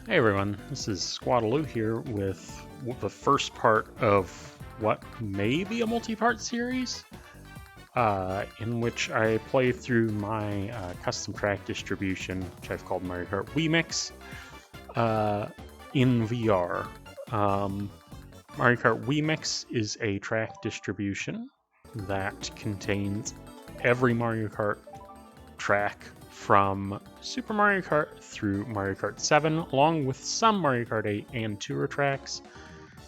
Hey everyone, this is Squadaloo here with the first part of what may be a multi-part series, in which I play through my custom track distribution, which I've called Mario Kart WiiMix, in VR. Mario Kart WiiMix is a track distribution that contains every Mario Kart track from Super Mario Kart through Mario Kart 7, along with some Mario Kart 8 and Tour tracks,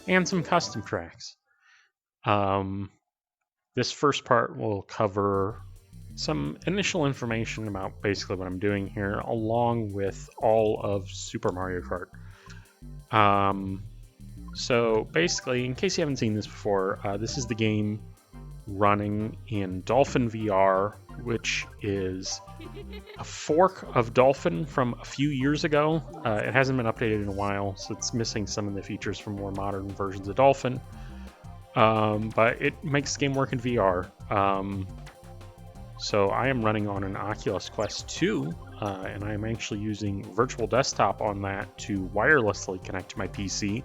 and some custom tracks. This first part will cover some initial information about basically what I'm doing here, along with all of Super Mario Kart. So basically, in case you haven't seen this before, this is the game running in Dolphin VR, which is a fork of Dolphin from a few years ago. It hasn't been updated in a while, so it's missing some of the features from more modern versions of Dolphin. But it makes the game work in VR. So I am running on an Oculus Quest 2, and I'm actually using Virtual Desktop on that to wirelessly connect to my PC.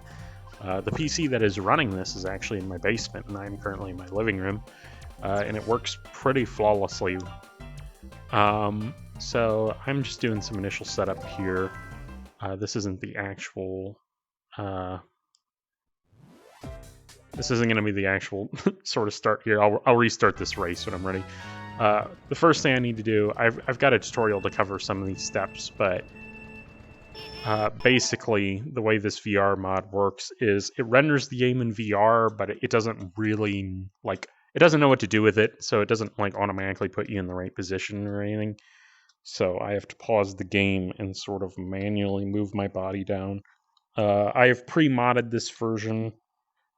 The PC that is running this is actually in my basement, and I'm currently in my living room, and it works pretty flawlessly. So I'm just doing some initial setup here. This isn't the actual... this isn't going to be the actual sort of start here. I'll restart this race when I'm ready. The first thing I need to do, I've got a tutorial to cover some of these steps, but basically the way this VR mod works is it renders the game in VR, but it doesn't really, it doesn't know what to do with it, so it doesn't automatically put you in the right position or anything. So I have to pause the game and sort of manually move my body down. I have pre-modded this version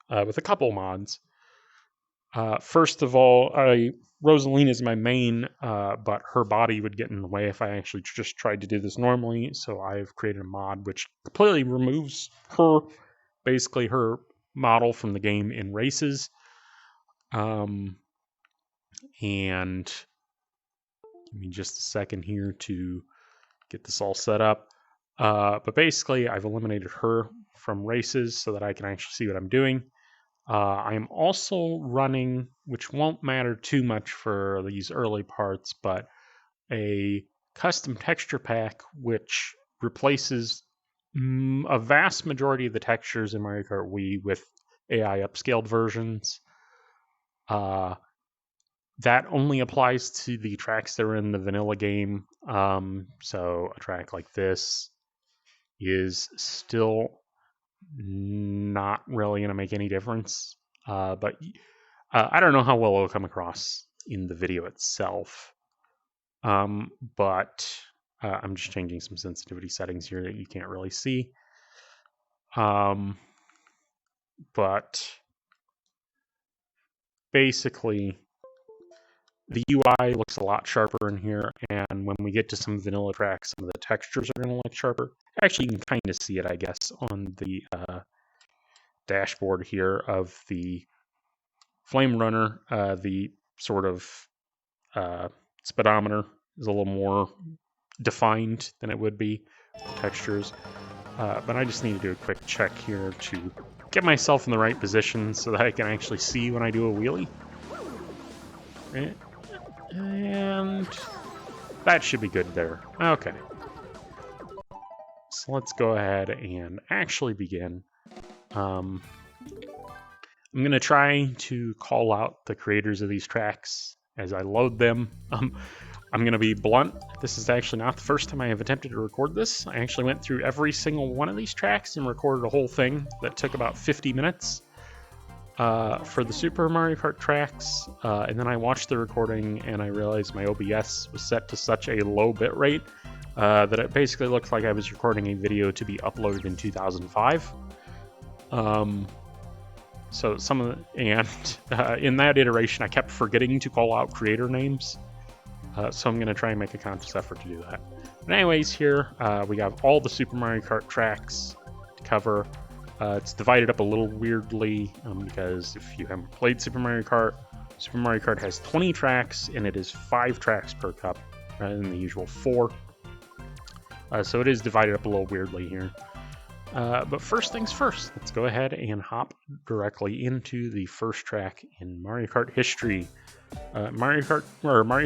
with a couple mods. First of all, Rosalina is my main, but her body would get in the way if I actually just tried to do this normally, so I've created a mod which completely removes her, basically her model from the game in races. And give me just a second here to get this all set up. But basically, I've eliminated her from races so that I can actually see what I'm doing. I am also running, which won't matter too much for these early parts, but a custom texture pack which replaces a vast majority of the textures in Mario Kart Wii with AI upscaled versions. That only applies to the tracks that are in the vanilla game. So a track like this is still not really going to make any difference. But I don't know how well it'll come across in the video itself. But I'm just changing some sensitivity settings here that you can't really see. But basically, the UI looks a lot sharper in here, and when we get to some vanilla tracks, some of the textures are going to look sharper. Actually, you can kind of see it, I guess, on the dashboard here of the Flame Runner. The sort of speedometer is a little more defined than it would be with textures. But I just need to do a quick check here to get myself in the right position so that I can actually see when I do a wheelie. And that should be good there. Okay. So let's go ahead and actually begin. I'm going to try to call out the creators of these tracks as I load them. I'm going to be blunt. This is actually not the first time I have attempted to record this. I actually went through every single one of these tracks and recorded a whole thing that took about 50 minutes. For the Super Mario Kart tracks, and then I watched the recording and I realized my OBS was set to such a low bit rate that it basically looked like I was recording a video to be uploaded in 2005. So some of the, and in that iteration I kept forgetting to call out creator names, so I'm going to try and make a conscious effort to do that. But anyways, here we have all the Super Mario Kart tracks to cover. It's divided up a little weirdly because if you haven't played Super Mario Kart has 20 tracks and it is 5 tracks per cup rather than the usual 4. So it is divided up a little weirdly here. But first things first, let's go ahead and hop directly into the first track in Mario Kart history. Mario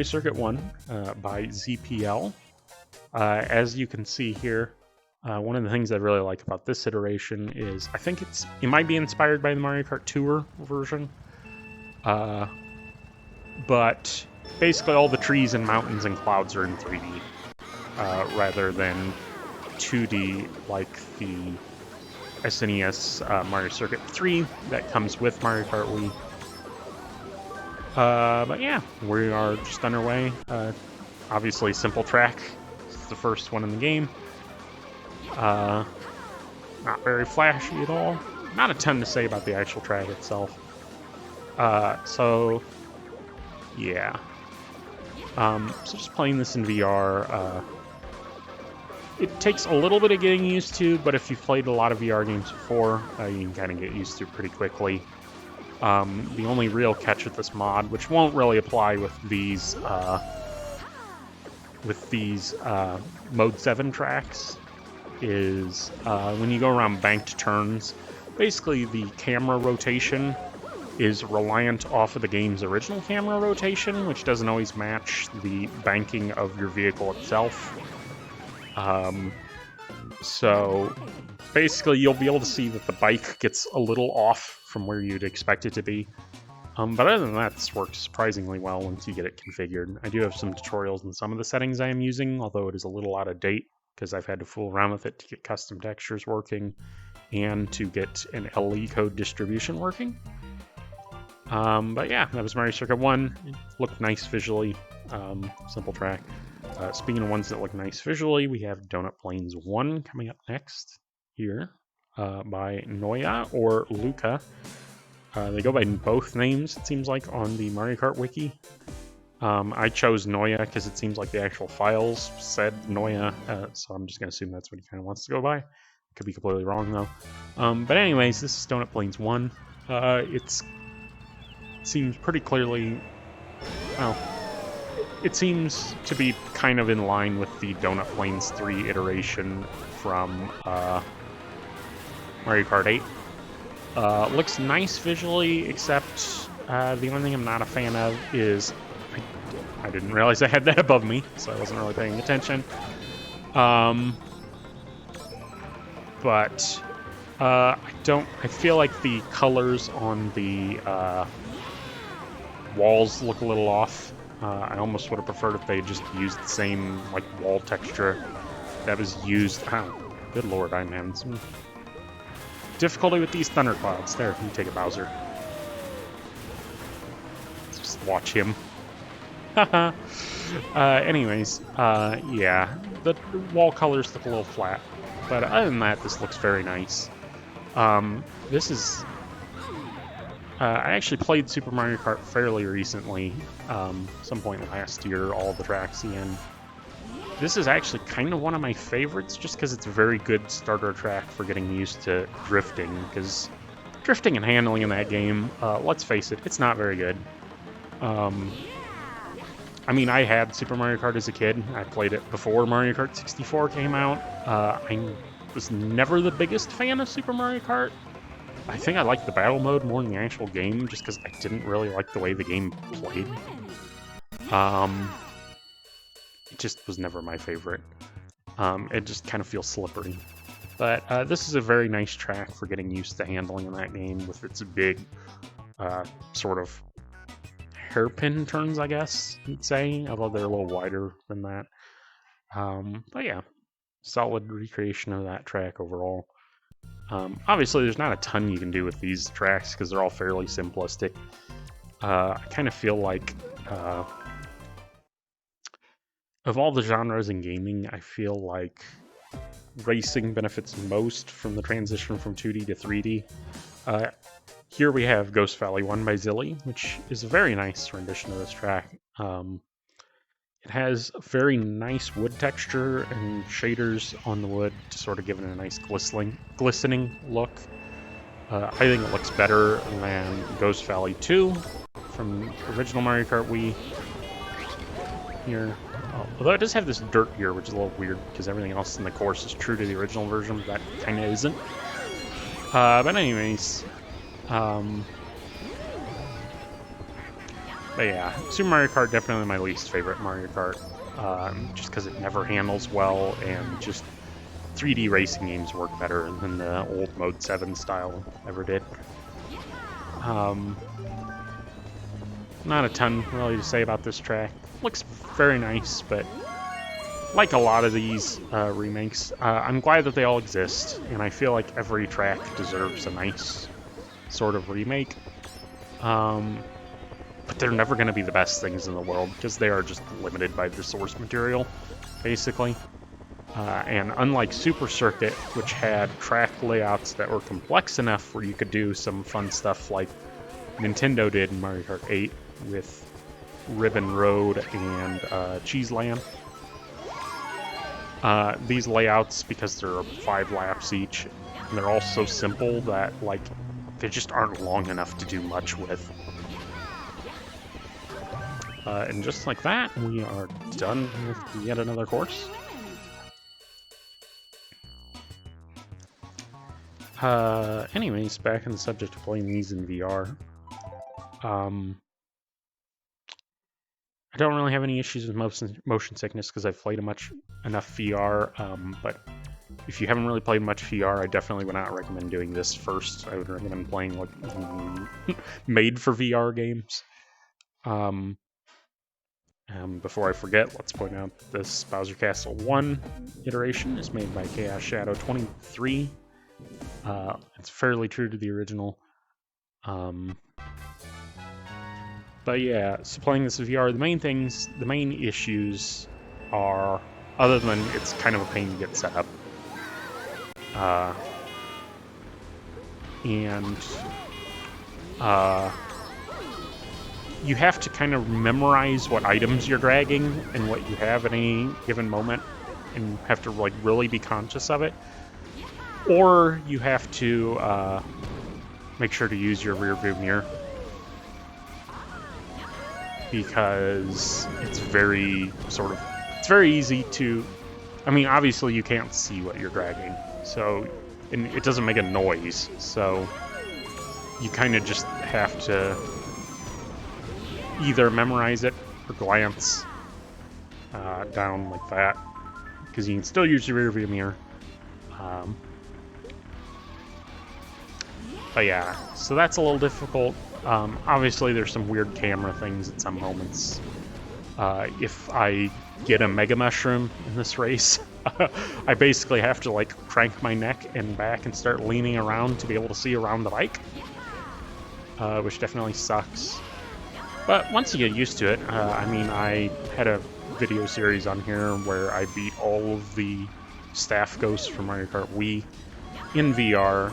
Circuit 1 by ZPL. As you can see here, one of the things I really like about this iteration is I think it might be inspired by the Mario Kart Tour version. But basically all the trees and mountains and clouds are in 3D rather than 2D like the SNES Mario Circuit 3 that comes with Mario Kart Wii. But yeah, we are just underway. Obviously, simple track. It's the first one in the game. Not very flashy at all. Not a ton to say about the actual track itself. So yeah. So just playing this in VR. It takes a little bit of getting used to, but if you've played a lot of VR games before, you can kind of get used to it pretty quickly. The only real catch with this mod, which won't really apply with these Mode 7 tracks, is when you go around banked turns, basically the camera rotation is reliant off of the game's original camera rotation, which doesn't always match the banking of your vehicle itself. So basically you'll be able to see that the bike gets a little off from where you'd expect it to be. But other than that, this works surprisingly well once you get it configured. I do have some tutorials in some of the settings I am using, although it is a little out of date because I've had to fool around with it to get custom textures working and to get an LE code distribution working. But yeah, that was Mario Circuit 1. It looked nice visually. Simple track. Speaking of ones that look nice visually, we have Donut Plains 1 coming up next here by Noya or Luca. They go by both names, it seems like, on the Mario Kart wiki. I chose Noya because it seems like the actual files said Noya, so I'm just going to assume that's what he kind of wants to go by. Could be completely wrong, though. But anyways, this is Donut Plains 1. It seems pretty clearly... well... it seems to be kind of in line with the Donut Plains 3 iteration from Mario Kart 8. Looks nice visually, except the only thing I'm not a fan of is... I didn't realize I had that above me, so I wasn't really paying attention. But I feel like the colors on the walls look a little off. I almost would have preferred if they just used the same like wall texture that was used. Oh, good lord, I'm having some difficulty with these thunderclouds. There, you take a Bowser. Let's just watch him. Haha. Anyways, yeah, the wall colors look a little flat, but other than that, this looks very nice. This is. I actually played Super Mario Kart fairly recently, some point last year, all the tracks again. This is actually kind of one of my favorites, just because it's a very good starter track for getting used to drifting, because drifting and handling in that game, let's face it, it's not very good. I mean, I had Super Mario Kart as a kid. I played it before Mario Kart 64 came out. I was never the biggest fan of Super Mario Kart. I think I liked the battle mode more than the actual game, just because I didn't really like the way the game played. It just was never my favorite. It just kind of feels slippery. But this is a very nice track for getting used to handling in that game with its big sort of hairpin turns, I guess you'd say, although they're a little wider than that. But yeah, solid recreation of that track overall. Obviously, there's not a ton you can do with these tracks because they're all fairly simplistic. I kind of feel like of all the genres in gaming, I feel like racing benefits most from the transition from 2D to 3D. Here we have Ghost Valley 1 by Zilly, which is a very nice rendition of this track. It has a very nice wood texture and shaders on the wood to sort of give it a nice glistening look. I think it looks better than Ghost Valley 2 from original Mario Kart Wii. Here, I'll Although it does have this dirt here, which is a little weird, because everything else in the course is true to the original version, but that kind of isn't. But anyways, but yeah, Super Mario Kart, definitely my least favorite Mario Kart, just because it never handles well, and just 3D racing games work better than the old Mode 7 style ever did. Not a ton really to say about this track. Looks very nice, but like a lot of these remakes, I'm glad that they all exist, and I feel like every track deserves a nice sort of remake. But they're never going to be the best things in the world, because they are just limited by the source material, basically. And unlike Super Circuit, which had track layouts that were complex enough where you could do some fun stuff like Nintendo did in Mario Kart 8 with Ribbon Road and Cheese Land. These layouts, because they're 5 laps each, and they're all so simple that, like, they just aren't long enough to do much with. And just like that, we are done with yet another course. Anyways, back on the subject of playing these in VR. I don't really have any issues with motion sickness because I've played enough VR, but if you haven't really played much VR, I definitely would not recommend doing this first. I would recommend playing like made for VR games. Before I forget, let's point out this Bowser Castle 1 iteration is made by Chaos Shadow 23. It's fairly true to the original. But yeah, so playing this in VR, the main issues are, other than it's kind of a pain to get set up, and you have to kind of memorize what items you're dragging and what you have at any given moment, and have to like really be conscious of it. Or you have to make sure to use your rear view mirror, because it's very easy to, I mean, obviously you can't see what you're dragging, so, and it doesn't make a noise, so you kind of just have to either memorize it or glance down like that, because you can still use your rear view mirror. But yeah, so that's a little difficult. Obviously there's some weird camera things at some moments. If I get a Mega Mushroom in this race, I basically have to like crank my neck and back and start leaning around to be able to see around the bike, which definitely sucks. But once you get used to it, I mean, I had a video series on here where I beat all of the staff ghosts from Mario Kart Wii in VR,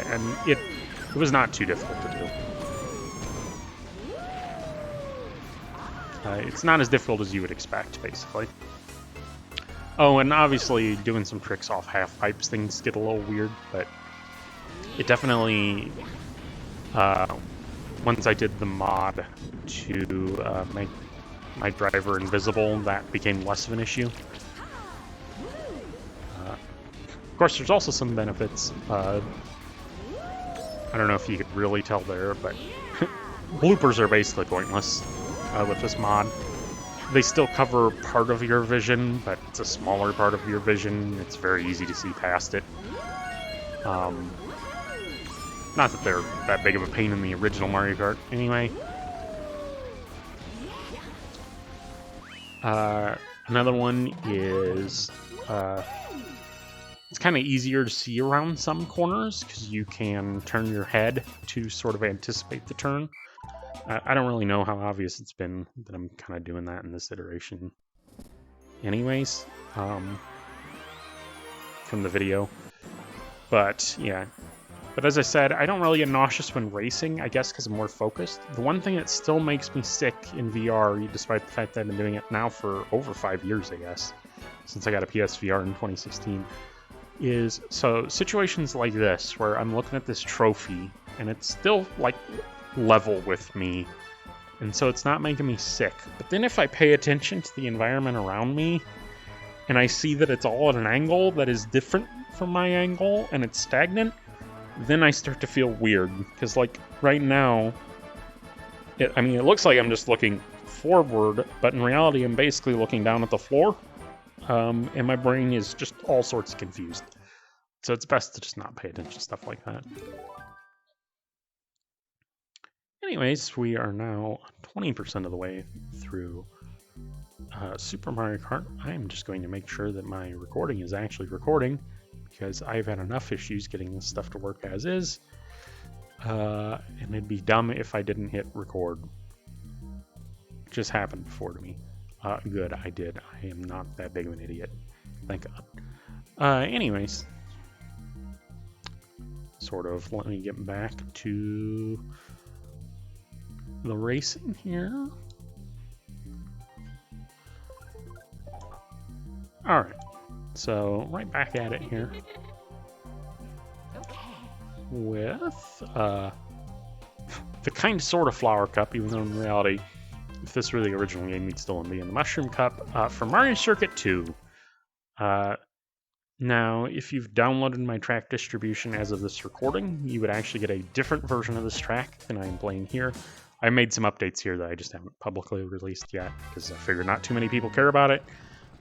and it was not too difficult to do. It's not as difficult as you would expect, basically. Oh, and obviously doing some tricks off half pipes, things get a little weird, but it definitely, once I did the mod to make my driver invisible, that became less of an issue. Of course, there's also some benefits. I don't know if you could really tell there, but bloopers are basically pointless with this mod. They still cover part of your vision, but it's a smaller part of your vision. It's very easy to see past it. Not that they're that big of a pain in the original Mario Kart, anyway. Another one is it's kind of easier to see around some corners because you can turn your head to sort of anticipate the turn. I don't really know how obvious it's been that I'm kind of doing that in this iteration anyways, from the video. But yeah. But as I said, I don't really get nauseous when racing, I guess because I'm more focused. The one thing that still makes me sick in VR, despite the fact that I've been doing it now for over 5 years, I guess, since I got a PSVR in 2016, is so situations like this where I'm looking at this trophy and it's still like level with me, and so it's not making me sick. But then if I pay attention to the environment around me, and I see that it's all at an angle that is different from my angle, and it's stagnant, then I start to feel weird. Because, like, right now, it looks like I'm just looking forward, but in reality, I'm basically looking down at the floor, and my brain is just all sorts of confused. So it's best to just not pay attention to stuff like that. Anyways, we are now 20% of the way through Super Mario Kart. I'm just going to make sure that my recording is actually recording, because I've had enough issues getting this stuff to work as is, and it'd be dumb if I didn't hit record. It just happened before to me. Good, I did. I am not that big of an idiot. Thank God. Anyways, sort of, let me get back to the racing here. Alright, so right back at it here with the kind of sort of flower cup, even though in reality, if this were the original game, you'd still be in the mushroom cup for Mario Circuit 2. Now, if you've downloaded my track distribution as of this recording, you would actually get a different version of this track than I am playing here. I made some updates here that I just haven't publicly released yet, because I figured not too many people care about it.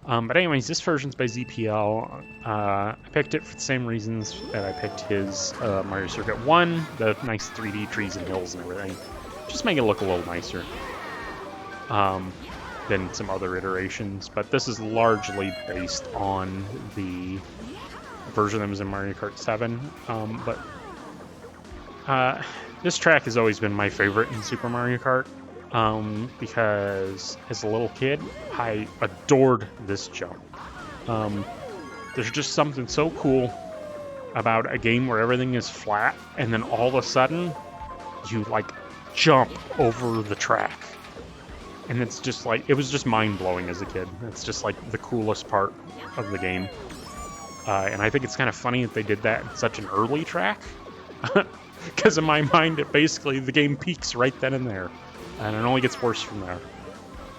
But anyways, this version's by ZPL. I picked it for the same reasons that I picked his Mario Circuit 1, the nice 3D trees and hills and everything. Just make it look a little nicer than some other iterations. But this is largely based on the version that was in Mario Kart 7. This track has always been my favorite in Super Mario Kart. Because as a little kid, I adored this jump. There's just something so cool about a game where everything is flat, and then all of a sudden, you, like, jump over the track. And it's just like, it was just mind-blowing as a kid. It's just like the coolest part of the game. And I think it's kind of funny that they did that in such an early track. Because in my mind, the game peaks right then and there. And it only gets worse from there.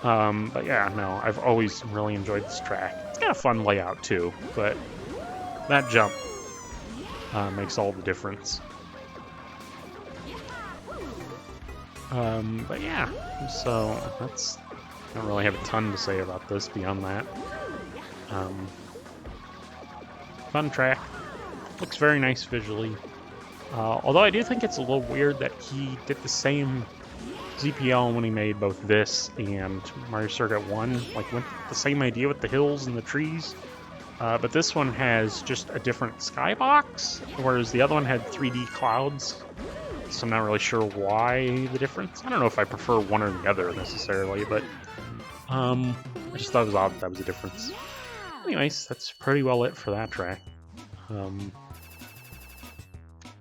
But yeah, no, I've always really enjoyed this track. It's got a fun layout too, but that jump makes all the difference. But yeah, so I don't really have a ton to say about this beyond that. Fun track. Looks very nice visually. Although I do think it's a little weird that he did the same ZPL when he made both this and Mario Circuit 1, like went the same idea with the hills and the trees, but this one has just a different skybox, whereas the other one had 3D clouds, so I'm not really sure why the difference. I don't know if I prefer one or the other necessarily, but I just thought it was odd that was a difference. Anyways, that's pretty well it for that track.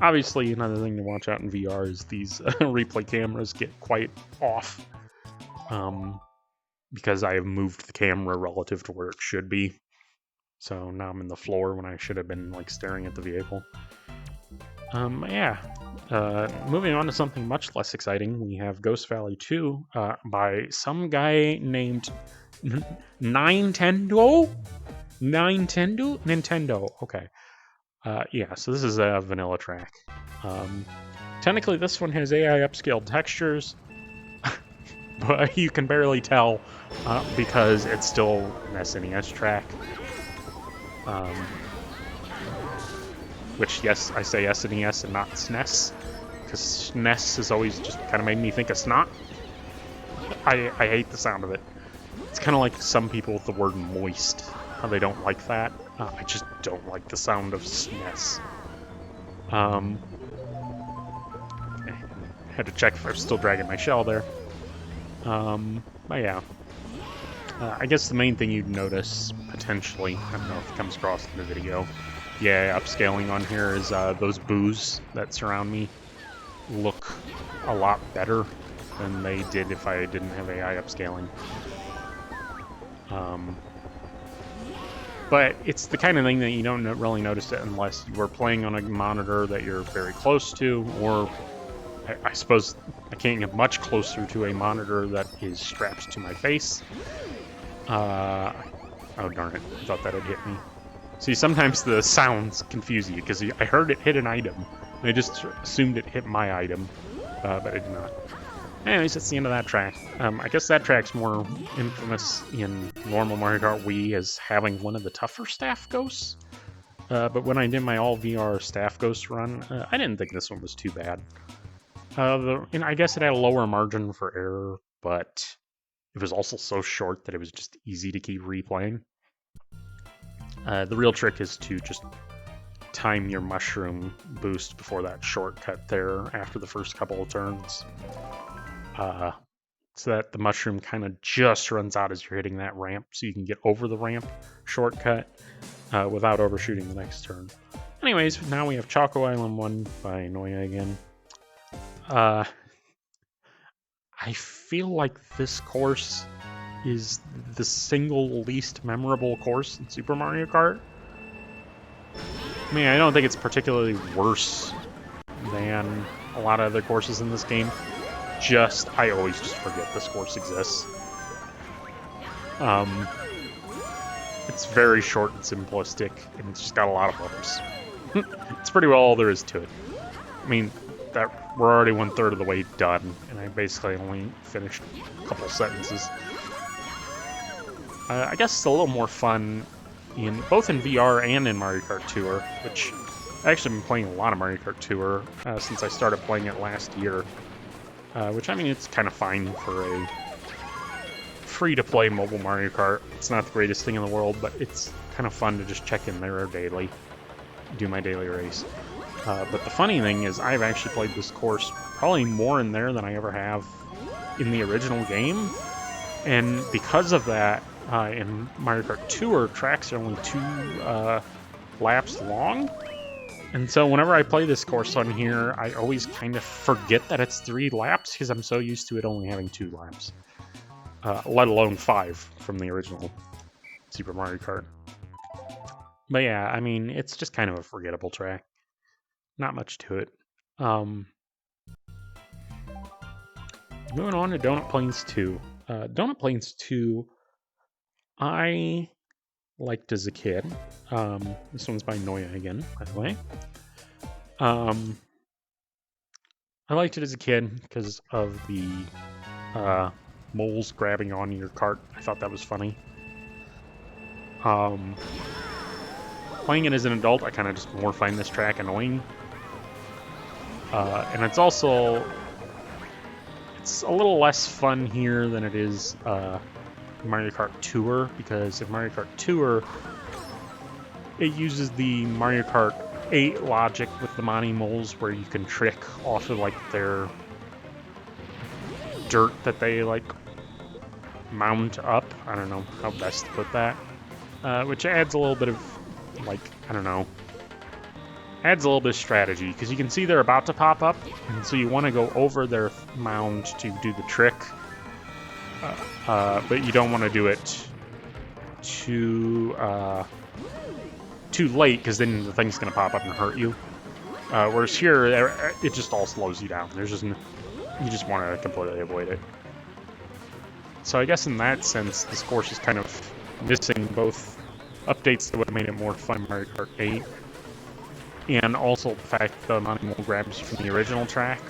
Obviously, another thing to watch out in VR is these replay cameras get quite off, because I have moved the camera relative to where it should be. So now I'm in the floor when I should have been like staring at the vehicle. Yeah. Moving on to something much less exciting, we have Ghost Valley 2 by some guy named Nintendo. Okay. Yeah, so this is a vanilla track. Technically, this one has AI upscaled textures, but you can barely tell because it's still an SNES track. Which, yes, I say SNES and not SNES, because SNES has always just kind of made me think of snot. I hate the sound of it. It's kind of like some people with the word moist, how they don't like that. I just don't like the sound of SNES. Had to check if I was still dragging my shell there. But yeah. I guess the main thing you'd notice, potentially, I don't know if it comes across in the video, yeah, upscaling on here is those boos that surround me look a lot better than they did if I didn't have AI upscaling. But it's the kind of thing that you don't really notice it unless you are playing on a monitor that you're very close to, or I suppose I can't get much closer to a monitor that is strapped to my face. Oh darn it, I thought that had hit me. See, sometimes the sounds confuse you, because I heard it hit an item, and I just assumed it hit my item, but it did not. Anyways, that's the end of that track. I guess that track's more infamous in normal Mario Kart Wii as having one of the tougher staff ghosts. But when I did my all VR staff ghost run, I didn't think this one was too bad. And I guess it had a lower margin for error, but it was also so short that it was just easy to keep replaying. The real trick is to just time your mushroom boost before that shortcut there after the first couple of turns. So that the mushroom kind of just runs out as you're hitting that ramp, so you can get over the ramp shortcut without overshooting the next turn. Anyways, now we have Choco Island 1 by Noya again. I feel like this course is the single least memorable course in Super Mario Kart. I mean, I don't think it's particularly worse than a lot of other courses in this game. I always just forget this course exists. It's very short and simplistic, and it's just got a lot of bumps. It's pretty well all there is to it. I mean, we're already 1/3 of the way done, and I basically only finished a couple sentences. I guess it's a little more fun both in VR and in Mario Kart Tour, which I've actually been playing a lot of Mario Kart Tour since I started playing it last year. Which, I mean, it's kind of fine for a free-to-play mobile Mario Kart. It's not the greatest thing in the world, but it's kind of fun to just check in there daily, do my daily race. But the funny thing is, I've actually played this course probably more in there than I ever have in the original game. And because of that, in Mario Kart Tour, tracks are only 2 laps long. And so whenever I play this course on here, I always kind of forget that it's 3 laps, because I'm so used to it only having 2 laps. Let alone 5 from the original Super Mario Kart. But yeah, I mean, it's just kind of a forgettable track. Not much to it. Moving on to Donut Plains 2. Donut Plains 2, I liked as a kid. This one's by Noya again, by the way. I liked it as a kid because of the moles grabbing onto your cart. I thought that was funny. Playing it as an adult, I kind of just more find this track annoying. And it's also... It's a little less fun here than it is Mario Kart Tour, because in Mario Kart Tour, it uses the Mario Kart 8 logic with the Monty Moles, where you can trick off of, like, their dirt that they, like, mount up. I don't know how best to put that. Which adds a little bit of, like, I don't know, adds a little bit of strategy, because you can see they're about to pop up, and so you want to go over their mound to do the trick, but you don't want to do it too late, because then the thing's going to pop up and hurt you. Whereas here, it just all slows you down. You just want to completely avoid it. So I guess in that sense, this course is kind of missing both updates that would have made it more fun in Mario Kart 8, and also the fact that the amount of mole grabs from the original track.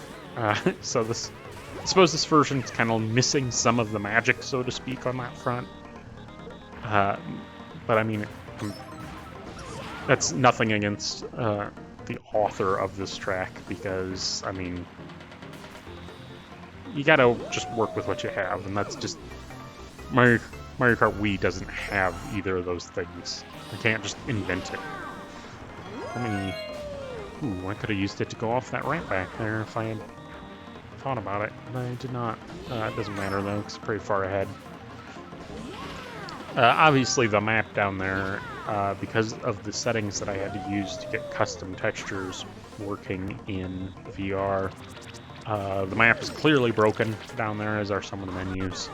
So I suppose this version is kind of missing some of the magic, so to speak, on that front. But I mean, that's nothing against the author of this track, because, I mean, you gotta just work with what you have, and that's just... Mario Kart Wii doesn't have either of those things. You can't just invent it. I could have used it to go off that ramp back there if I had thought about it, but I did not. It doesn't matter though, because it's pretty far ahead. Obviously the map down there, because of the settings that I had to use to get custom textures working in VR, the map is clearly broken down there, as are some of the menus.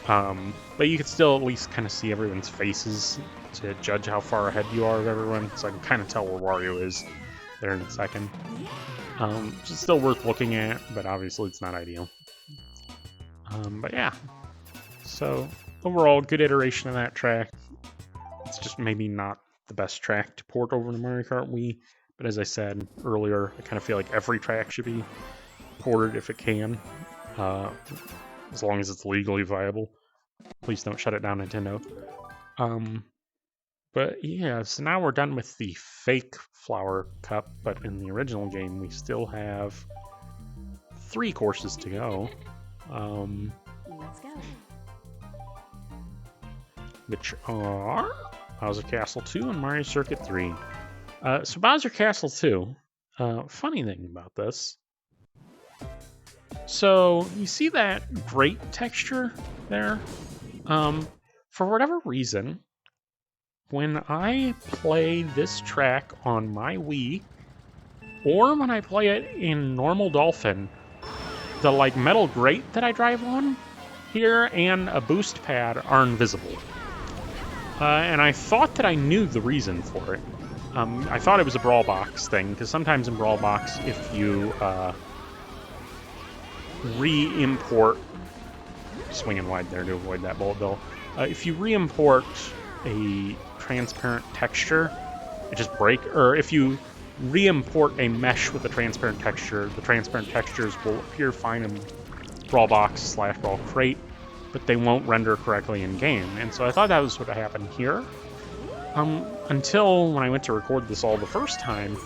But you can still at least kind of see everyone's faces to judge how far ahead you are of everyone, so I can kind of tell where Wario is there in a second. Which is still worth looking at, but obviously it's not ideal. But yeah, so overall, good iteration of that track. It's just maybe not the best track to port over to Mario Kart Wii, but as I said earlier, I kind of feel like every track should be ported if it can, as long as it's legally viable. Please don't shut it down, Nintendo. But yeah, so now we're done with the fake flower cup, but in the original game we still have 3 courses to go. Let's go. Which are Bowser Castle 2 and Mario Circuit 3. So Bowser Castle 2, funny thing about this. So you see that grate texture there? For whatever reason, when I play this track on my Wii, or when I play it in normal Dolphin, the like metal grate that I drive on here and a boost pad are invisible. And I thought that I knew the reason for it. I thought it was a Brawl Box thing, because sometimes in Brawl Box, if you re-import, swinging wide there to avoid that bullet bill, if you re-import a transparent texture, it just breaks, or if you re-import a mesh with a transparent texture, the transparent textures will appear fine in Brawl Box / Brawl Crate, but they won't render correctly in game. And so I thought that was what happened here. Until when I went to record this all the first time,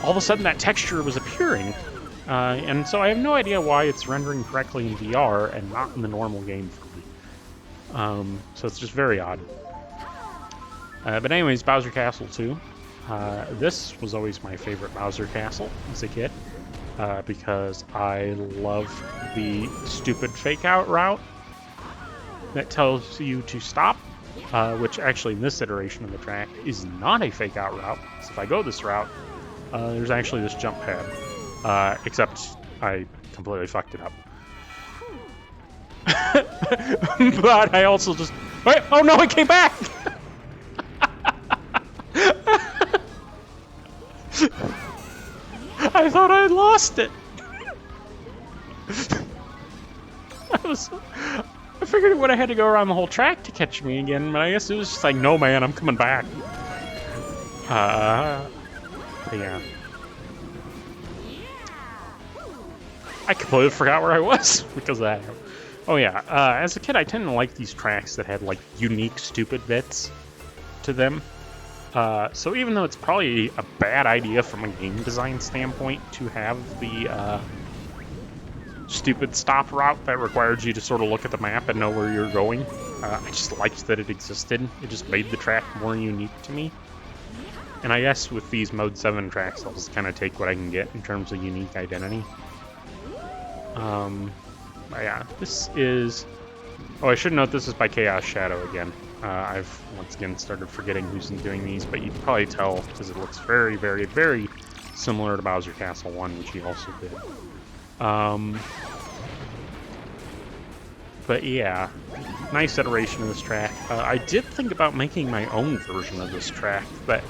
all of a sudden that texture was appearing. And so I have no idea why it's rendering correctly in VR and not in the normal game for me. So it's just very odd. But anyways, Bowser Castle 2. This was always my favorite Bowser Castle as a kid, because I love the stupid fake-out route that tells you to stop, which actually in this iteration of the track is not a fake-out route. So if I go this route, there's actually this jump pad, except I completely fucked it up. But I also just... Wait, oh no, it came back! I thought I had lost it. I figured it would have had to go around the whole track to catch me again, but I guess it was just like, no man, I'm coming back. Yeah. I completely forgot where I was because of that. Oh yeah, as a kid I tended to like these tracks that had like unique stupid bits to them. So even though it's probably a bad idea from a game design standpoint to have the stupid stop route that requires you to sort of look at the map and know where you're going, I just liked that it existed. It just made the track more unique to me. And I guess with these Mode 7 tracks, I'll just kind of take what I can get in terms of unique identity. But yeah, this is... Oh, I should note this is by Chaos Shadow again. I've once again started forgetting who's doing these, but you can probably tell because it looks very, very, very similar to Bowser Castle 1, which he also did. But yeah, nice iteration of this track. I did think about making my own version of this track, but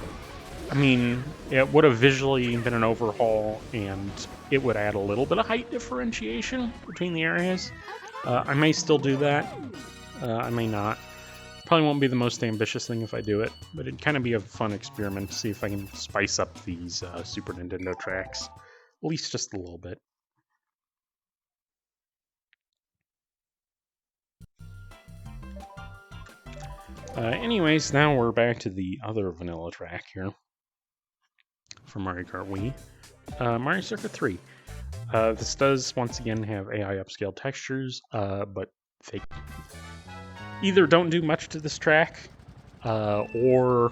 I mean, it would have visually been an overhaul, and it would add a little bit of height differentiation between the areas. I may still do that. I may not. Probably won't be the most ambitious thing if I do it, but it'd kind of be a fun experiment to see if I can spice up these Super Nintendo tracks, at least just a little bit. Anyways, now we're back to the other vanilla track here for Mario Kart Wii. Mario Circuit 3. This does, once again, have AI upscale textures, but they either don't do much to this track, or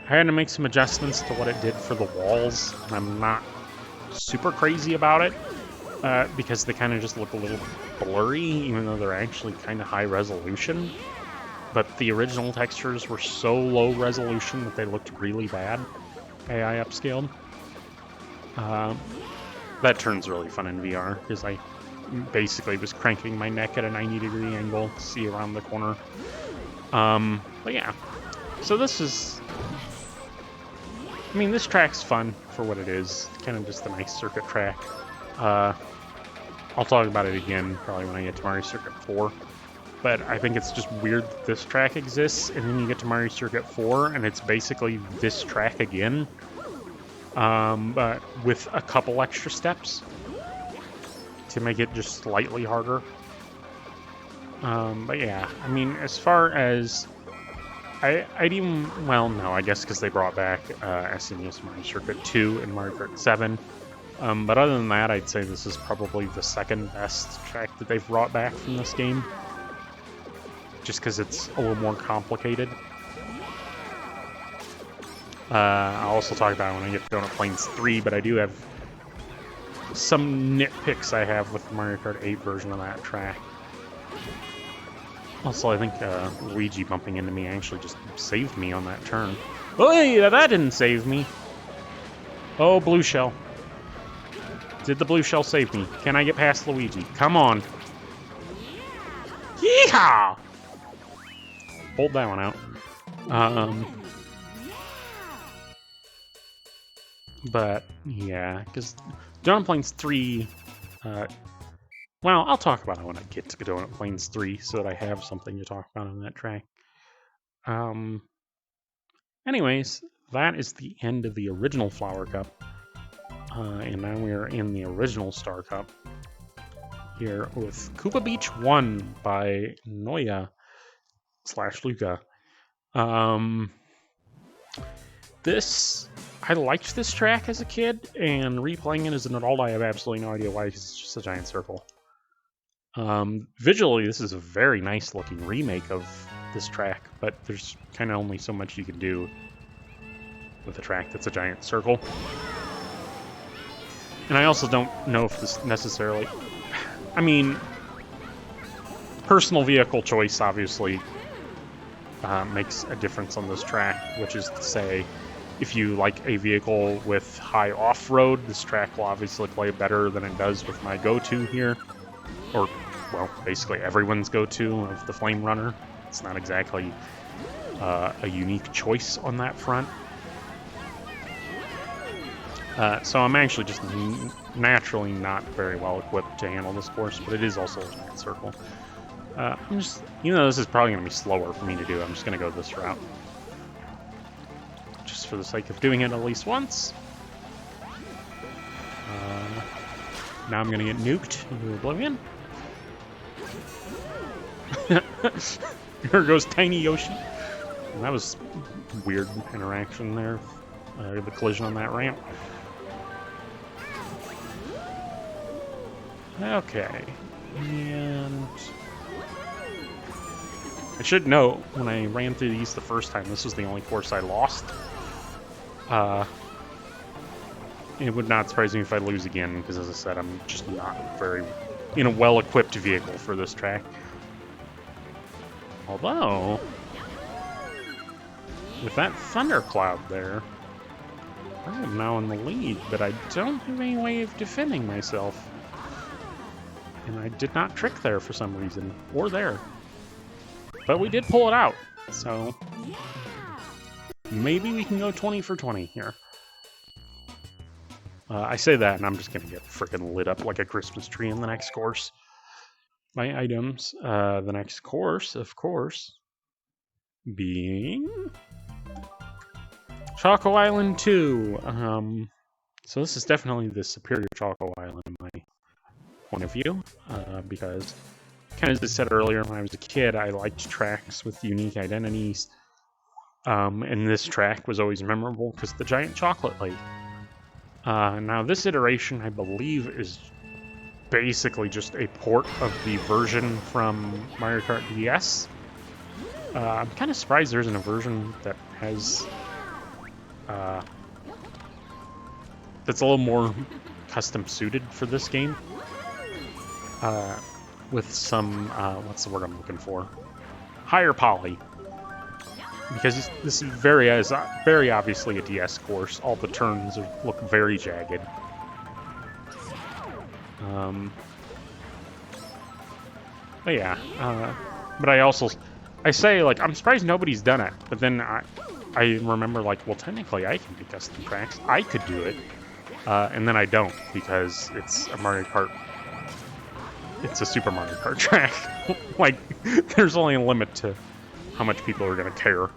I had to make some adjustments to what it did for the walls, and I'm not super crazy about it, because they kind of just look a little blurry, even though they're actually kind of high resolution. But the original textures were so low resolution that they looked really bad, AI upscaled. That turns really fun in VR, because I basically was cranking my neck at a 90-degree angle to see around the corner. But yeah, so this is I mean, this track's fun for what it is. Kind of just a nice circuit track. I'll talk about it again probably when I get to Mario Circuit 4. But I think it's just weird that this track exists, and then you get to Mario Circuit 4, and it's basically this track again, but with a couple extra steps to make it just slightly harder. But yeah, I mean, as far as I'd even, well, no, I guess because they brought back SNES Mario Circuit 2 and Mario Kart 7. But other than that, I'd say this is probably the second best track that they've brought back from this game. Just because it's a little more complicated. I'll also talk about it when I get to Donut Plains 3, but I do have some nitpicks I have with the Mario Kart 8 version of that track. Also, I think Luigi bumping into me actually just saved me on that turn. Oh, yeah, that didn't save me. Oh, blue shell. Did the blue shell save me? Can I get past Luigi? Come on. Yeehaw! Pulled that one out. But, yeah, because Donut Plains 3... well, I'll talk about it when I get to Donut Plains 3, so that I have something to talk about on that track. Anyways, that is the end of the original Flower Cup. And now we are in the original Star Cup. Here with Koopa Beach 1 by Noya/Luca. I liked this track as a kid, and replaying it as an adult, I have absolutely no idea why, because it's just a giant circle. Visually, this is a very nice looking remake of this track, but there's kind of only so much you can do with a track that's a giant circle. And I also don't know if this necessarily... I mean, personal vehicle choice obviously makes a difference on this track, which is to say, if you like a vehicle with high off-road, this track will obviously play better than it does with my go-to here. Or, well, basically everyone's go-to of the Flame Runner. It's not exactly a unique choice on that front. So I'm actually just naturally not very well equipped to handle this course, but it is also a giant circle. I'm just, even though this is probably going to be slower for me to do, I'm just going to go this route. Just for the sake of doing it at least once. Now I'm going to get nuked into oblivion. Here goes Tiny Yoshi. And that was weird interaction there. The collision on that ramp. Okay. And I should note, when I ran through these the first time, this was the only course I lost. It would not surprise me if I lose again, because as I said, I'm just not very in a well-equipped vehicle for this track. Although, with that thundercloud there, I am now in the lead, but I don't have any way of defending myself. And I did not trick there for some reason, or there. But we did pull it out, so maybe we can go 20 for 20 here. I say that, and I'm just going to get freaking lit up like a Christmas tree in the next course. My items, the next course, of course, being Choco Island 2. So this is definitely the superior Choco Island in my point of view, because, kind of as I said earlier, when I was a kid, I liked tracks with unique identities, and this track was always memorable because of the giant chocolate lake. Now this iteration, I believe, is basically just a port of the version from Mario Kart DS. I'm kind of surprised there isn't a version that has that's a little more custom suited for this game. With some, what's the word I'm looking for? Higher poly. Because this is very obviously a DS course. All the turns look very jagged. But yeah, but I say, like, I'm surprised nobody's done it. But then I remember like, well, technically I can do custom tracks. I could do it. And then I don't because it's a Mario Kart. It's a Super Mario Kart track. Like, there's only a limit to how much people are going to care.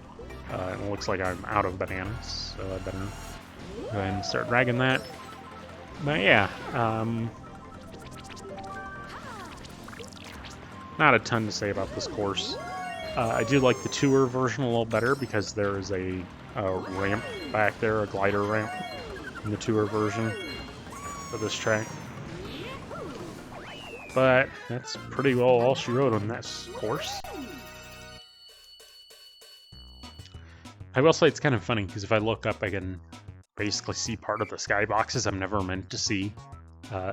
And it looks like I'm out of bananas, so I better go ahead and start dragging that. But yeah, not a ton to say about this course. I do like the tour version a little better because there is a ramp back there, a glider ramp in the tour version for this track. But that's pretty well all she wrote on this course. I will say it's kind of funny because if I look up, I can basically see part of the skyboxes I'm never meant to see.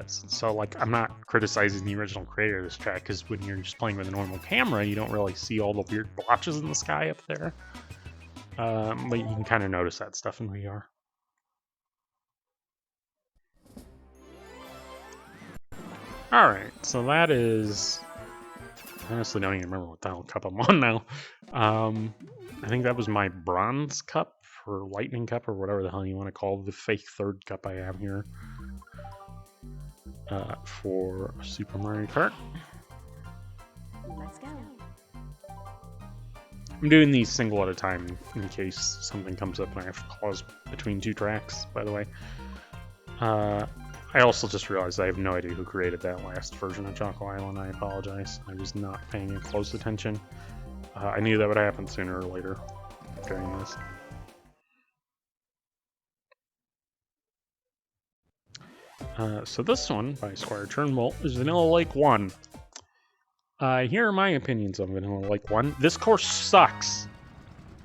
So like, I'm not criticizing the original creator of this track because when you're just playing with a normal camera, you don't really see all the weird blotches in the sky up there. But you can kind of notice that stuff in VR. Alright, so that is... I honestly don't even remember what the hell cup I'm on now. I think that was my bronze cup, or lightning cup, or whatever the hell you want to call the fake third cup I have here. For Super Mario Kart. Let's go. I'm doing these single at a time in case something comes up and I have to pause between two tracks, by the way. I also just realized I have no idea who created that last version of Choco Island. I apologize. I was not paying close attention. I knew that would happen sooner or later during this. So this one, by Squire Turnbull, is Vanilla Lake 1. Here are my opinions on Vanilla Lake 1. This course sucks.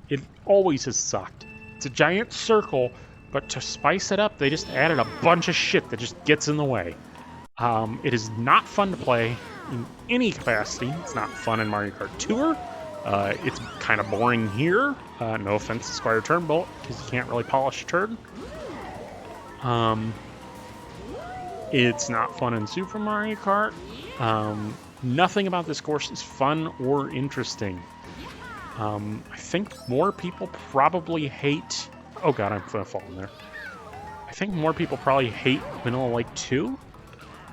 It always has sucked. It's a giant circle, but to spice it up, they just added a bunch of shit that just gets in the way. It is not fun to play in any capacity. It's not fun in Mario Kart Tour. It's kind of boring here. No offense to Squire Turnbull, because you can't really polish a turd. It's not fun in Super Mario Kart. Nothing about this course is fun or interesting. I think more people probably hate... Oh god, I'm gonna fall in there. I think more people probably hate Vanilla Lake 2,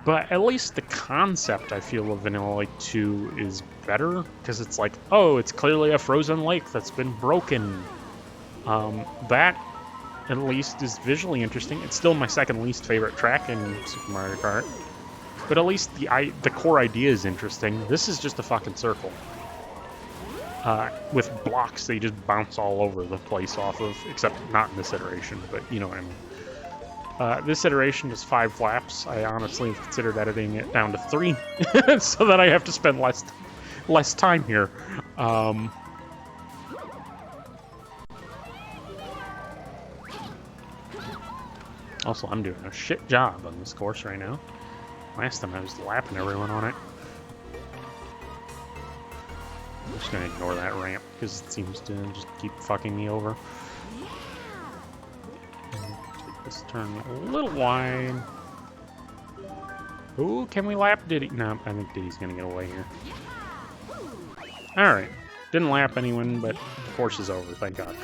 but at least the concept, I feel, of Vanilla Lake 2 is better, because it's like, oh, it's clearly a frozen lake that's been broken. That, at least, is visually interesting. It's still my second least favorite track in Super Mario Kart, but at least the core idea is interesting. This is just a fucking circle. With blocks they just bounce all over the place off of, except not in this iteration, but you know what I mean. This iteration is 5 laps. I honestly have considered editing it down to 3, so that I have to spend less time here. Also, I'm doing a shit job on this course right now. Last time I was lapping everyone on it. I'm just gonna ignore that ramp because it seems to just keep fucking me over. Take this turn a little wide. Ooh, can we lap Diddy? No, I think Diddy's gonna get away here. Alright. Didn't lap anyone, but the course is over, thank god.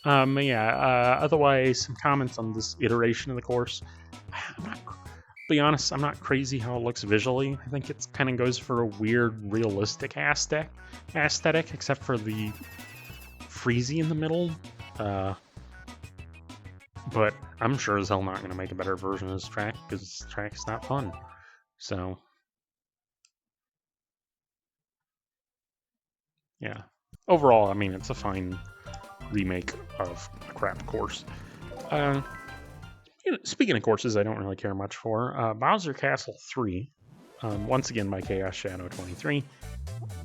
Otherwise, some comments on this iteration of the course. Be honest, I'm not crazy how it looks visually. I think it kind of goes for a weird, realistic aesthetic, except for the Freezy in the middle. But I'm sure as hell not going to make a better version of this track, because this track is not fun. So, yeah. Overall, I mean, it's a fine remake of a crap course. Speaking of courses I don't really care much for, Bowser Castle 3, once again by Chaos Shadow 23.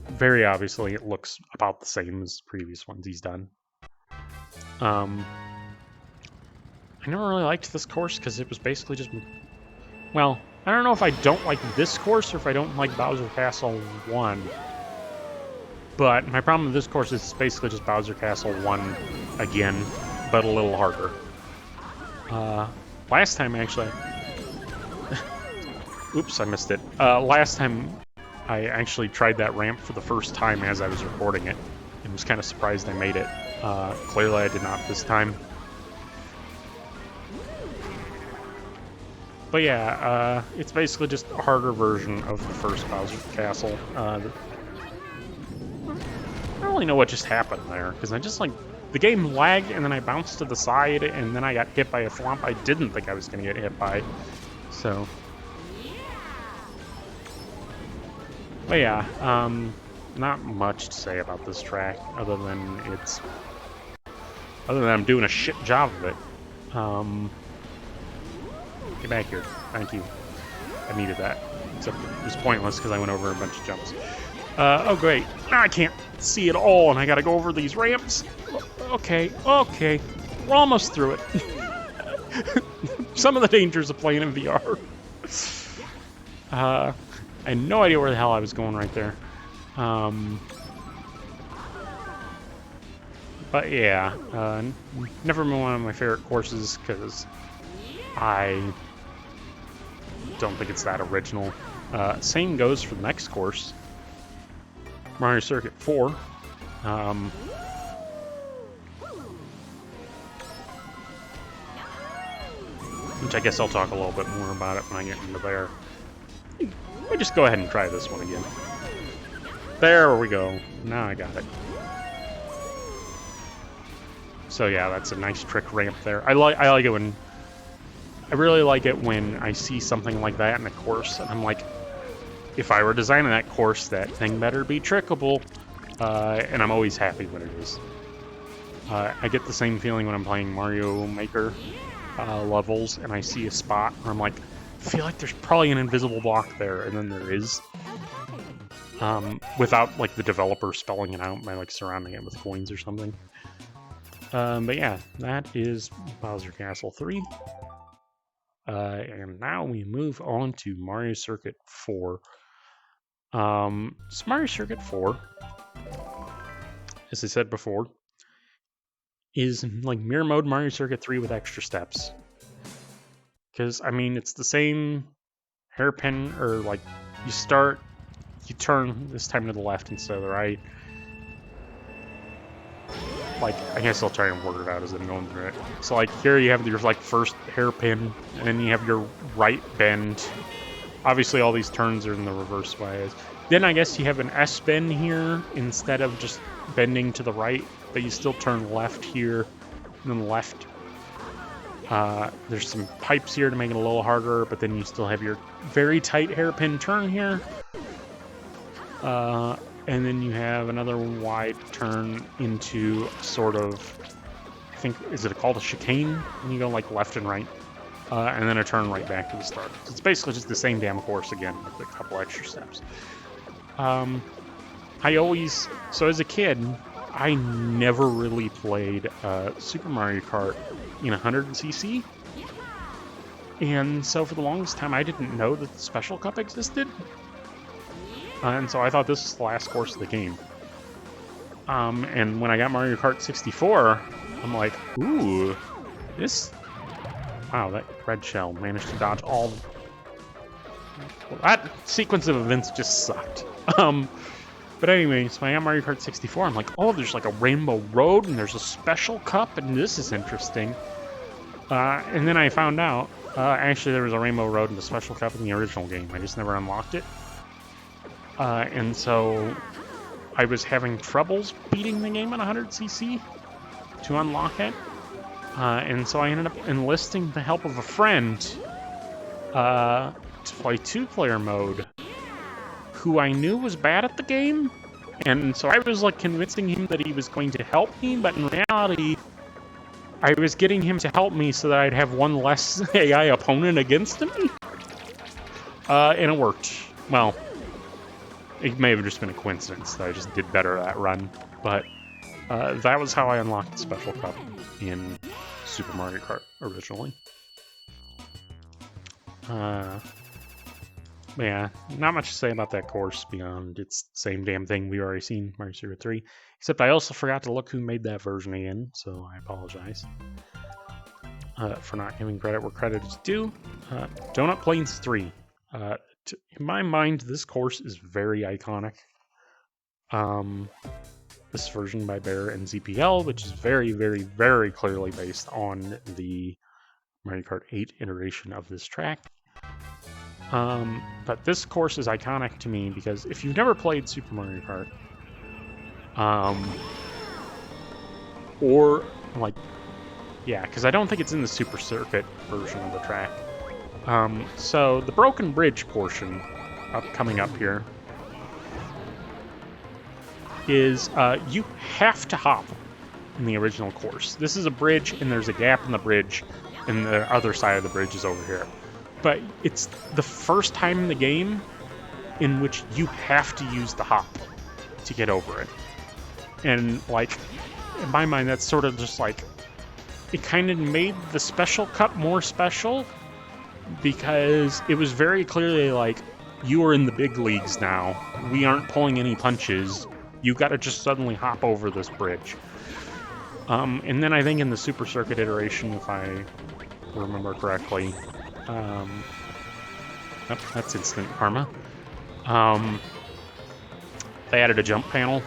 Very obviously it looks about the same as previous ones he's done. I never really liked this course because it was basically just... Well, I don't know if I don't like this course or if I don't like Bowser Castle 1. But my problem with this course is it's basically just Bowser Castle 1 again, but a little harder. Last time, actually... Oops, I missed it. Last time, I actually tried that ramp for the first time as I was recording it, and was kind of surprised I made it. Clearly I did not this time. But yeah, it's basically just a harder version of the first Bowser Castle. I don't really know what just happened there, because I just, like, the game lagged, and then I bounced to the side, and then I got hit by a thwomp I didn't think I was going to get hit by. So... But yeah, not much to say about this track, other than I'm doing a shit job of it. Get back here. Thank you. I needed that. Except it was pointless because I went over a bunch of jumps. Oh great. Now I can't see it all and I gotta go over these ramps. Okay. We're almost through it. Some of the dangers of playing in VR. I had no idea where the hell I was going right there. But yeah, never been one of my favorite courses because I don't think it's that original. Same goes for the next course, Mario Circuit 4. Which I guess I'll talk a little bit more about it when I get into there. Let me just go ahead and try this one again. There we go. Now I got it. So yeah, that's a nice trick ramp there. I like it when... I really like it when I see something like that in a course, and I'm like, if I were designing that course, that thing better be trickable. And I'm always happy when it is. I get the same feeling when I'm playing Mario Maker levels, and I see a spot where I'm like, I feel like there's probably an invisible block there, and then there is. Without, like, the developer spelling it out by, like, surrounding it with coins or something. But yeah, that is Bowser Castle 3. And now we move on to Mario Circuit 4. So Mario Circuit 4, as I said before, is like mirror mode Mario Circuit 3 with extra steps. Because, I mean, it's the same hairpin, or like, you turn this time to the left instead of the right. Like, I guess I'll try and work it out as I'm going through it. So, like, here you have your, like, first hairpin, and then you have your right bend. Obviously, all these turns are in the reverse ways. Then I guess you have an S bend here, instead of just bending to the right, but you still turn left here, and then left. There's some pipes here to make it a little harder, but then you still have your very tight hairpin turn here. And then you have another wide turn into sort of, I think, is it called a chicane? And you go like left and right. And then a turn right back to the start. So it's basically just the same damn course again with a couple extra steps. So as a kid, I never really played Super Mario Kart in 100cc. And so for the longest time, I didn't know that the Special Cup existed. And so I thought this was the last course of the game. And when I got Mario Kart 64, I'm like, ooh, this... Wow, that red shell managed to dodge all... Well, that sequence of events just sucked. But anyway, so I got Mario Kart 64, I'm like, oh, there's like a rainbow road, and there's a special cup, and this is interesting. And then I found out, actually there was a rainbow road and a special cup in the original game. I just never unlocked it. And so I was having troubles beating the game on 100cc to unlock it. And so I ended up enlisting the help of a friend to play two-player mode, who I knew was bad at the game. And so I was like convincing him that he was going to help me, but in reality, I was getting him to help me so that I'd have one less AI opponent against me. And it worked. Well, it may have just been a coincidence that I just did better that run, but that was how I unlocked the Special Cup in Super Mario Kart originally. Yeah, not much to say about that course beyond it's the same damn thing we already seen Mario Kart 3, except I also forgot to look who made that version again, so I apologize for not giving credit where credit is due. Donut Plains 3. In my mind, this course is very iconic. this version by Bear and ZPL, which is very, very, very clearly based on the Mario Kart 8 iteration of this track. But this course is iconic to me because if you've never played Super Mario Kart, or like, yeah, because I don't think it's in the Super Circuit version of the track. So the Broken Bridge portion coming up here is you have to hop in the original course. This is a bridge, and there's a gap in the bridge, and the other side of the bridge is over here. But it's the first time in the game in which you have to use the hop to get over it. And, like, in my mind, that's sort of just like, it kind of made the Special Cup more special, because it was very clearly like, you are in the big leagues now. We aren't pulling any punches. You gotta just suddenly hop over this bridge. And then I think in the Super Circuit iteration, if I remember correctly, oh, that's instant karma. They added a jump panel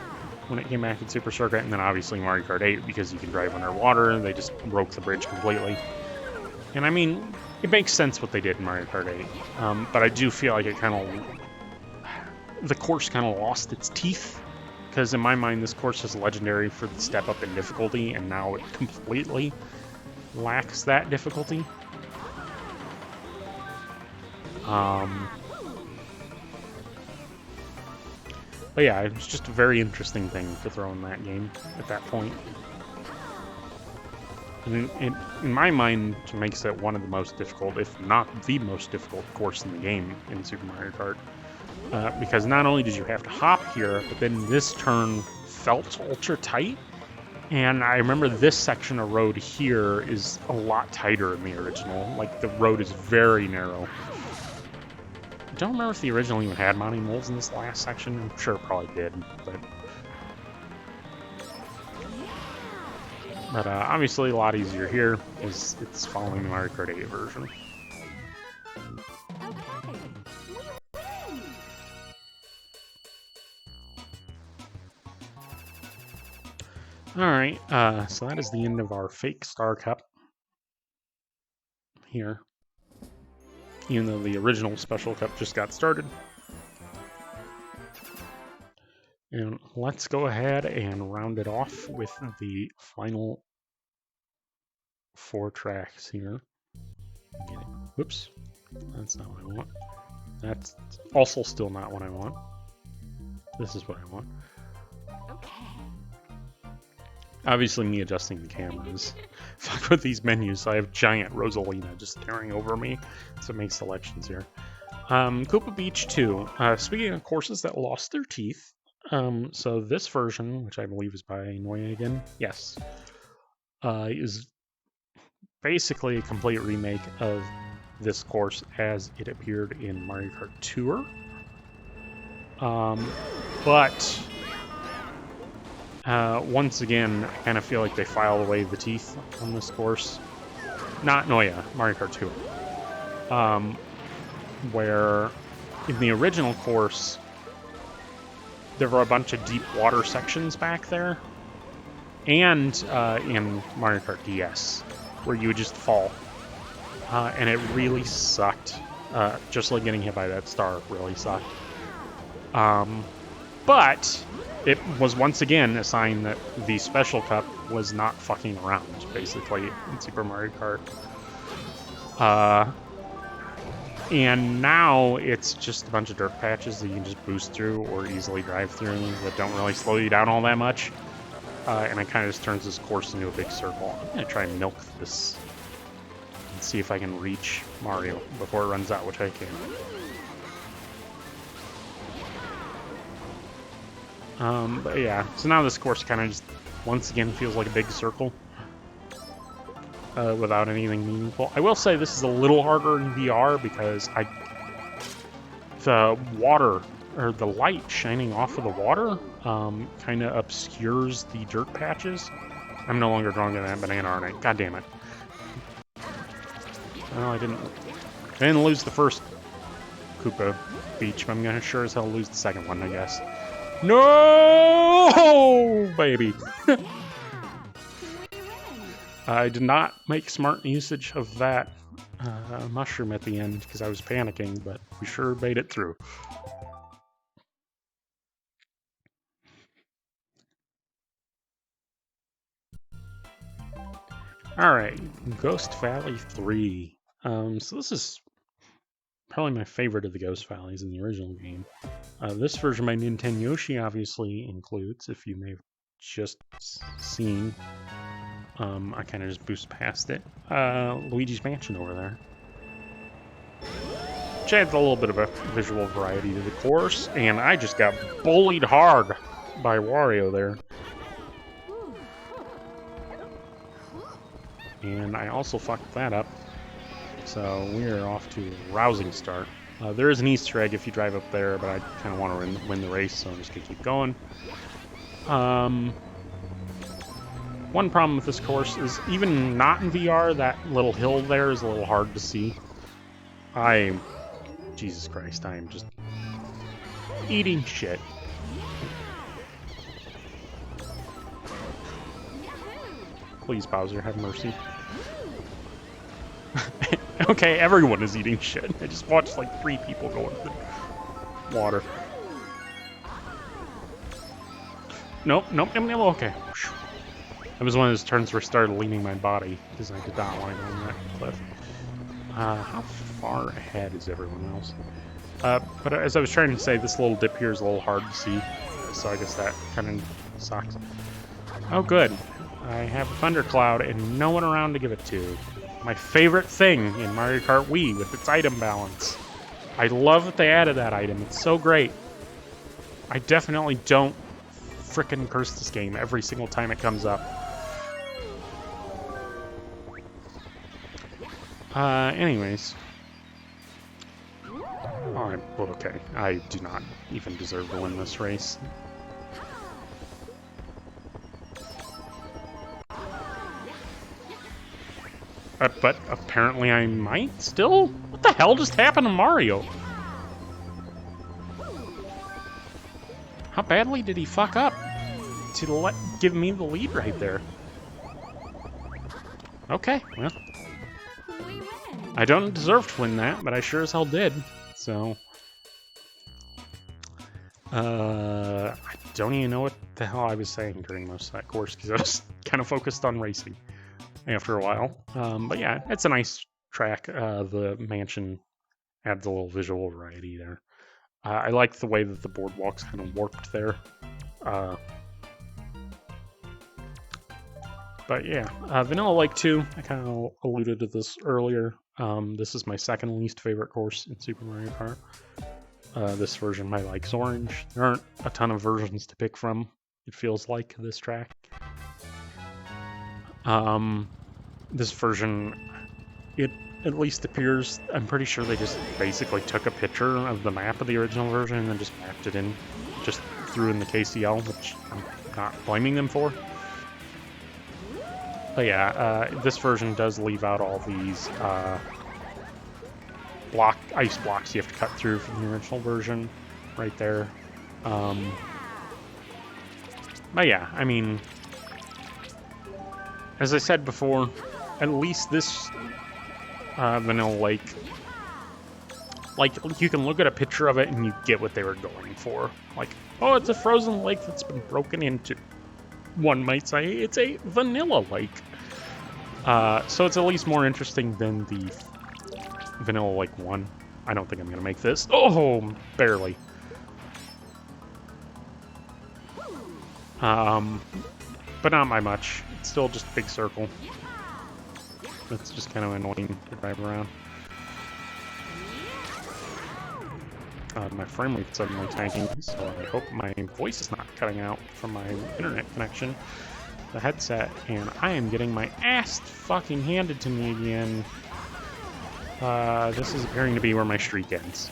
when it came back in Super Circuit, and then obviously Mario Kart 8, because you can drive underwater, they just broke the bridge completely. And I mean, it makes sense what they did in Mario Kart 8, but I do feel like it the course kind of lost its teeth, because in my mind, this course is legendary for the step up in difficulty, and now it completely lacks that difficulty. But yeah, it was just a very interesting thing to throw in that game at that point. And in my mind, it makes it one of the most difficult, if not the most difficult course in the game in Super Mario Kart. Because not only did you have to hop here, but then this turn felt ultra tight. And I remember this section of road here is a lot tighter in the original. Like, the road is very narrow. I don't remember if the original even had mounting moles in this last section. I'm sure it probably did, but obviously a lot easier here, is it's following the Mario Kart 8 version. Alright, so that is the end of our fake Star Cup here. Even though the original Special Cup just got started. And let's go ahead and round it off with the final 4 tracks here. Whoops, that's not what I want. That's also still not what I want. This is what I want. Okay. Obviously, me adjusting the cameras. Fuck with these menus. I have giant Rosalina just staring over me, so it makes selections here. Koopa Beach 2. Speaking of courses that lost their teeth, so this version, which I believe is by Noya again, yes, is basically a complete remake of this course as it appeared in Mario Kart Tour. But once again, I kind of feel like they filed away the teeth on this course. Not Noya, Mario Kart Tour. Where in the original course, there were a bunch of deep water sections back there. And in Mario Kart DS, where you would just fall. And it really sucked. Just like getting hit by that star really sucked. But it was once again a sign that the Special Cup was not fucking around, basically, in Super Mario Kart. And now it's just a bunch of dirt patches that you can just boost through or easily drive through that don't really slow you down all that much. And it kind of just turns this course into a big circle. I'm going to try and milk this and see if I can reach Mario before it runs out, which I can. But yeah, so now this course kind of just once again feels like a big circle without anything meaningful. I will say this is a little harder in VR because the water, or the light shining off of the water, kind of obscures the dirt patches. I'm no longer drawing that banana, aren't I? God damn it. Well, I didn't lose the first Koopa Beach, but I'm gonna sure as hell lose the second one, I guess. No, baby. We win. I did not make smart usage of that mushroom at the end because I was panicking, but we sure made it through. All right, Ghost Valley 3. So this is probably my favorite of the Ghost Valleys in the original game. This version by Nintendo Yoshi obviously includes, if you may have just seen, I kind of just boosted past it, Luigi's Mansion over there. Which adds a little bit of a visual variety to the course, and I just got bullied hard by Wario there. And I also fucked that up, so we are off to a rousing start. There is an Easter egg if you drive up there, but I kind of want to win the race, so I'm just going to keep going. One problem with this course is even not in VR, that little hill there is a little hard to see. Jesus Christ, I am just eating shit. Please, Bowser, have mercy. Okay, everyone is eating shit. I just watched like 3 people go into the water. Nope, okay. That was one of those turns where I started leaning my body because I did not land on that cliff. How far ahead is everyone else? But as I was trying to say, this little dip here is a little hard to see, so I guess that kind of sucks. Oh, good. I have a thundercloud and no one around to give it to. My favorite thing in Mario Kart Wii with its item balance. I love that they added that item. It's so great. I definitely don't frickin' curse this game every single time it comes up. Anyways. Oh, okay. I do not even deserve to win this race. But apparently I might still? What the hell just happened to Mario? How badly did he fuck up to give me the lead right there? Okay, well. We win. I don't deserve to win that, but I sure as hell did. So, I don't even know what the hell I was saying during most of that course because I was kind of focused on racing after a while. But yeah, it's a nice track. The mansion adds a little visual variety there. I like the way that the boardwalk's kind of warped there. But yeah, Vanilla Lake 2, I kind of alluded to this earlier. This is my second least favorite course in Super Mario Kart. This version, my like's orange. There aren't a ton of versions to pick from, it feels like, this track. This version, it at least appears, I'm pretty sure they just basically took a picture of the map of the original version and then just mapped it in, just threw in the KCL, which I'm not blaming them for. But yeah, this version does leave out all these ice blocks you have to cut through from the original version, right there. But yeah, I mean, as I said before, at least this Vanilla Lake, like, you can look at a picture of it and you get what they were going for. Like, oh, it's a frozen lake that's been broken into. One might say it's a vanilla lake. So it's at least more interesting than the Vanilla Lake 1. I don't think I'm going to make this. Oh, barely. But not by much. It's still just a big circle. It's just kind of annoying to drive around. My frame rate's suddenly tanking, so I hope my voice is not cutting out from my internet connection. The headset, and I am getting my ass fucking handed to me again. This is appearing to be where my streak ends.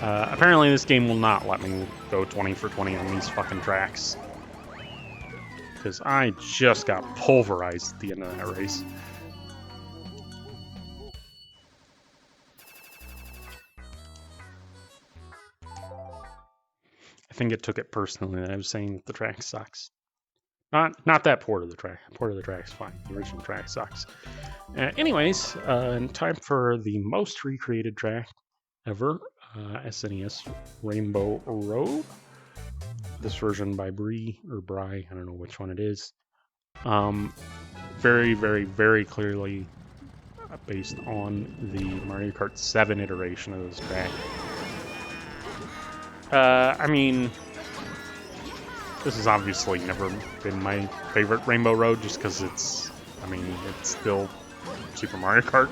Apparently this game will not let me go 20 for 20 on these fucking tracks. Because I just got pulverized at the end of that race. I think it took it personally that I was saying that the track sucks. Not that port of the track. Port of the track's fine. The original track sucks. Anyways, time for the most recreated track ever, SNES Rainbow Road. This version by Brie, I don't know which one it is. Very, very, very clearly based on the Mario Kart 7 iteration of this track. I mean, this has obviously never been my favorite Rainbow Road just because it's still Super Mario Kart.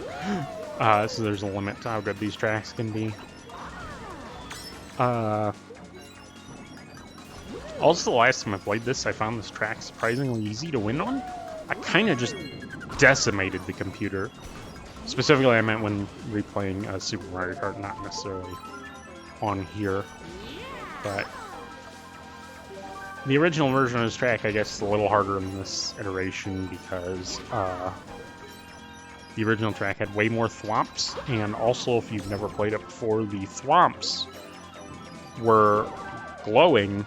So there's a limit to how good these tracks can be. Also, the last time I played this, I found this track surprisingly easy to win on. I kind of just decimated the computer. Specifically, I meant when replaying Super Mario Kart, not necessarily on here. But the original version of this track, I guess, is a little harder in this iteration because the original track had way more thwomps, and also, if you've never played it before, the thwomps were glowing.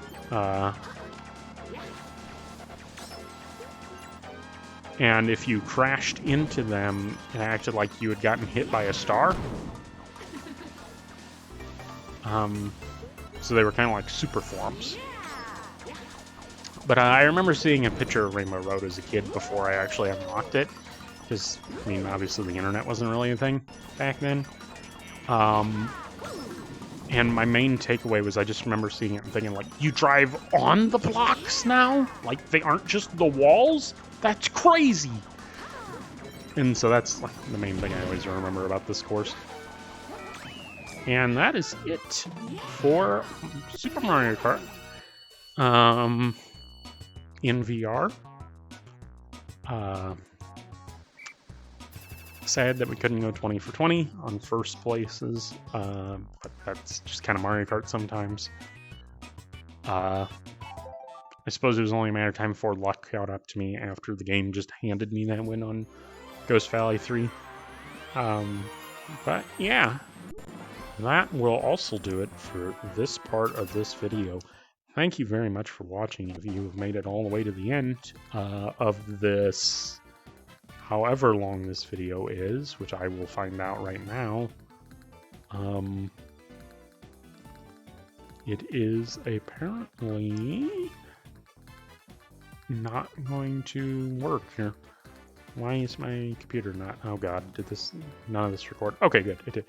And if you crashed into them, it acted like you had gotten hit by a star. So they were kind of like super thwomps. But I remember seeing a picture of Rainbow Road as a kid before I actually unlocked it. Because, I mean, obviously the internet wasn't really a thing back then. And my main takeaway was I just remember seeing it and thinking, like, you drive on the blocks now? Like, they aren't just the walls? That's crazy! And so that's, like, the main thing I always remember about this course. And that is it for Super Mario Kart. In VR. Sad that we couldn't go 20 for 20 on first places, but that's just kind of Mario Kart sometimes. I suppose it was only a matter of time before luck caught up to me after the game just handed me that win on Ghost Valley 3. But yeah, that will also do it for this part of this video. Thank you very much for watching. If you have made it all the way to the end of this, however long this video is, which I will find out right now, it is apparently not going to work here. Why is my computer not? Oh god, none of this record? Okay, good, it did.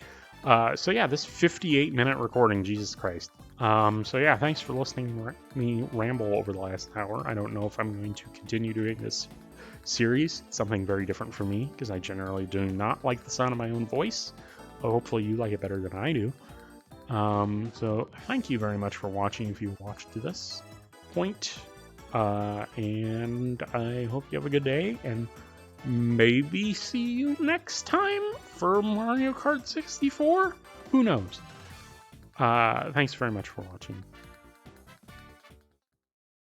So yeah, this 58-minute recording, Jesus Christ. So yeah, thanks for listening to me ramble over the last hour. I don't know if I'm going to continue doing this series. It's something very different for me, because I generally do not like the sound of my own voice. But hopefully you like it better than I do. So thank you very much for watching if you watched to this point. And I hope you have a good day, and maybe see you next time for Mario Kart 64? Who knows? Thanks very much for watching.